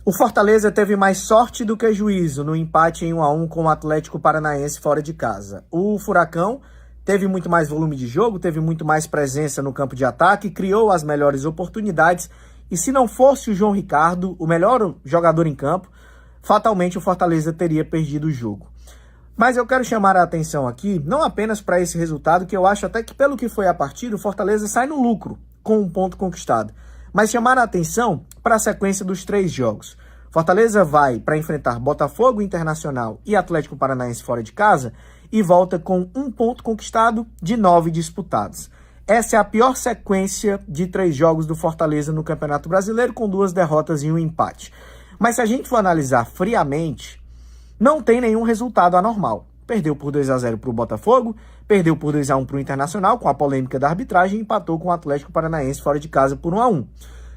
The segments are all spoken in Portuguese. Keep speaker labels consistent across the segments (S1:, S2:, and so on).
S1: O Fortaleza teve mais sorte do que juízo no empate em 1-1 com o Atlético Paranaense fora de casa. O Furacão teve muito mais volume de jogo, teve muito mais presença no campo de ataque, criou as melhores oportunidades e se não fosse o João Ricardo, o melhor jogador em campo, fatalmente o Fortaleza teria perdido o jogo. Mas eu quero chamar a atenção aqui, não apenas para esse resultado, que eu acho até que pelo que foi a partida, o Fortaleza sai no lucro com um ponto conquistado, mas chamar a atenção para a sequência dos 3 jogos. Fortaleza vai para enfrentar Botafogo, Internacional e Atlético Paranaense fora de casa e volta com 1 ponto conquistado de 9 disputados. Essa é a pior sequência de 3 jogos do Fortaleza no Campeonato Brasileiro, com 2 derrotas e 1 empate. Mas se a gente for analisar friamente, não tem nenhum resultado anormal. Perdeu por 2-0 para o Botafogo, perdeu por 2-1 para o Internacional, com a polêmica da arbitragem, e empatou com o Atlético Paranaense fora de casa por 1-1.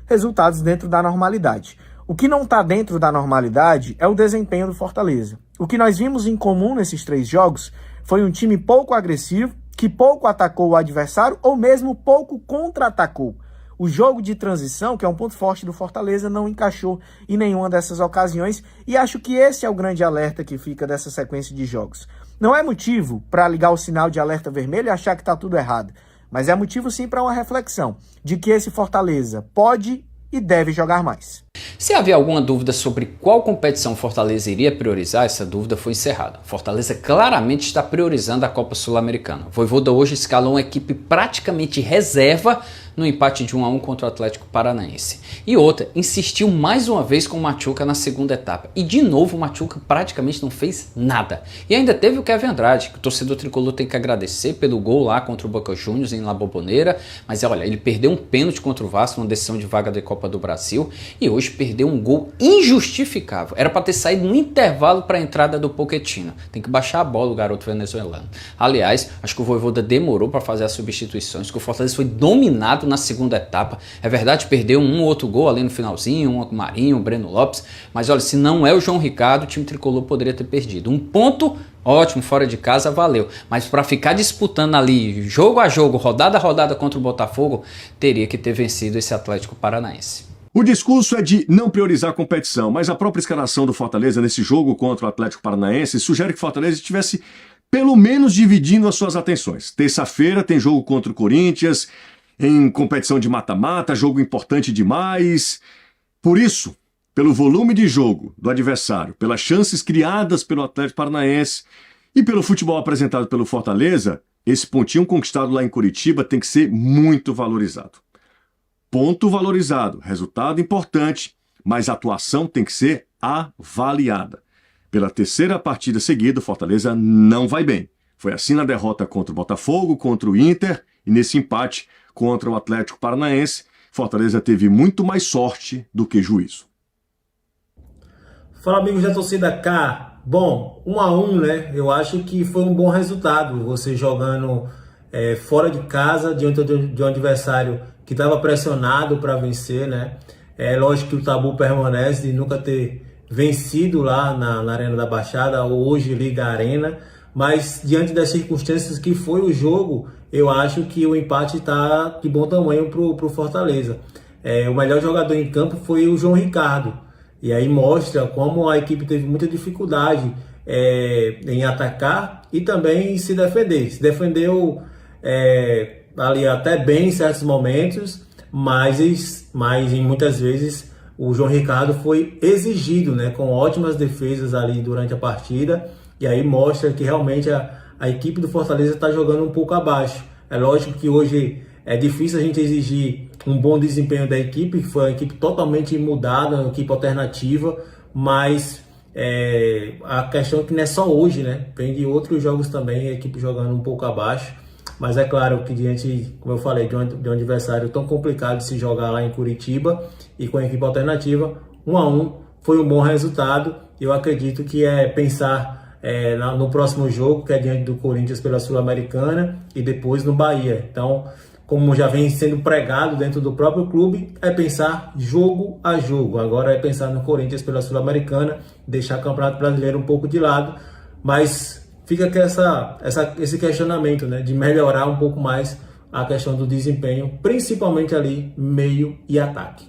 S1: Resultados dentro da normalidade. O que não está dentro da normalidade é o desempenho do Fortaleza. O que nós vimos em comum nesses 3 jogos foi um time pouco agressivo, que pouco atacou o adversário ou mesmo pouco contra-atacou. O jogo de transição, que é um ponto forte do Fortaleza, não encaixou em nenhuma dessas ocasiões e acho que esse é o grande alerta que fica dessa sequência de jogos. Não é motivo para ligar o sinal de alerta vermelho e achar que está tudo errado, mas é motivo sim para uma reflexão de que esse Fortaleza pode e deve jogar mais.
S2: Se havia alguma dúvida sobre qual competição Fortaleza iria priorizar, essa dúvida foi encerrada. Fortaleza claramente está priorizando a Copa Sul-Americana. O Vojvoda hoje escalou uma equipe praticamente reserva no empate de 1-1 contra o Atlético Paranaense. E outra, insistiu mais uma vez com o Machuca na segunda etapa. E de novo o Machuca praticamente não fez nada. E ainda teve o Kevin Andrade, que o torcedor tricolor tem que agradecer pelo gol lá contra o Boca Juniors em La Bombonera. Mas olha, ele perdeu um pênalti contra o Vasco, uma decisão de vaga da Copa do Brasil. E hoje perdeu um gol injustificável. Era para ter saído no intervalo para a entrada do Pochettino. Tem que baixar a bola o garoto venezuelano. Aliás, acho que o Vojvoda demorou para fazer as substituições, que o Fortaleza foi dominado na segunda etapa. É verdade, perdeu um ou outro gol ali no finalzinho, um com o Marinho, o Breno Lopes, mas olha, se não é o João Ricardo, o time tricolor poderia ter perdido. 1 ponto, ótimo, fora de casa, valeu. Mas para ficar disputando ali, jogo a jogo, rodada a rodada contra o Botafogo, teria que ter vencido esse Atlético Paranaense.
S3: O discurso é de não priorizar a competição, mas a própria escalação do Fortaleza nesse jogo contra o Atlético Paranaense sugere que o Fortaleza estivesse pelo menos dividindo as suas atenções. Terça-feira tem jogo contra o Corinthians, em competição de mata-mata, jogo importante demais. Por isso, pelo volume de jogo do adversário, pelas chances criadas pelo Atlético Paranaense e pelo futebol apresentado pelo Fortaleza, esse pontinho conquistado lá em Curitiba tem que ser muito valorizado. Ponto valorizado, resultado importante, mas a atuação tem que ser avaliada. Pela 3ª partida seguida, o Fortaleza não vai bem. Foi assim na derrota contra o Botafogo, contra o Inter e nesse empate contra o Atlético Paranaense. Fortaleza teve muito mais sorte do que juízo.
S4: Fala, amigos da torcida K. Bom, 1-1, né? Eu acho que foi um bom resultado. Você jogando fora de casa, diante de um adversário que estava pressionado para vencer, né? É lógico que o tabu permanece de nunca ter vencido lá na Arena da Baixada, ou hoje Liga Arena, mas diante das circunstâncias que foi o jogo, eu acho que o empate está de bom tamanho para o Fortaleza. O melhor jogador em campo foi o João Ricardo, e aí mostra como a equipe teve muita dificuldade em atacar e também em se defender. Se defendeu ali até bem em certos momentos, mas em muitas vezes o João Ricardo foi exigido, né, com ótimas defesas ali durante a partida, e aí mostra que realmente a equipe do Fortaleza está jogando um pouco abaixo. É lógico que hoje é difícil a gente exigir um bom desempenho da equipe, que foi uma equipe totalmente mudada, uma equipe alternativa, mas a questão é que não é só hoje, né? Tem de outros jogos também, a equipe jogando um pouco abaixo, mas é claro que diante, como eu falei, de um adversário tão complicado de se jogar lá em Curitiba e com a equipe alternativa, 1-1 foi um bom resultado. Eu acredito que pensar no próximo jogo, que é diante do Corinthians pela Sul-Americana e depois no Bahia. Então, como já vem sendo pregado dentro do próprio clube, é pensar jogo a jogo. Agora é pensar no Corinthians pela Sul-Americana, deixar o Campeonato Brasileiro um pouco de lado, mas fica aqui esse questionamento, né, de melhorar um pouco mais a questão do desempenho, principalmente ali meio e ataque.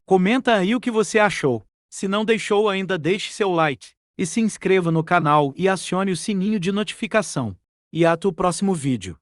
S5: Comenta aí o que você achou. Se não deixou ainda, deixe seu like e se inscreva no canal e acione o sininho de notificação. E até o próximo vídeo.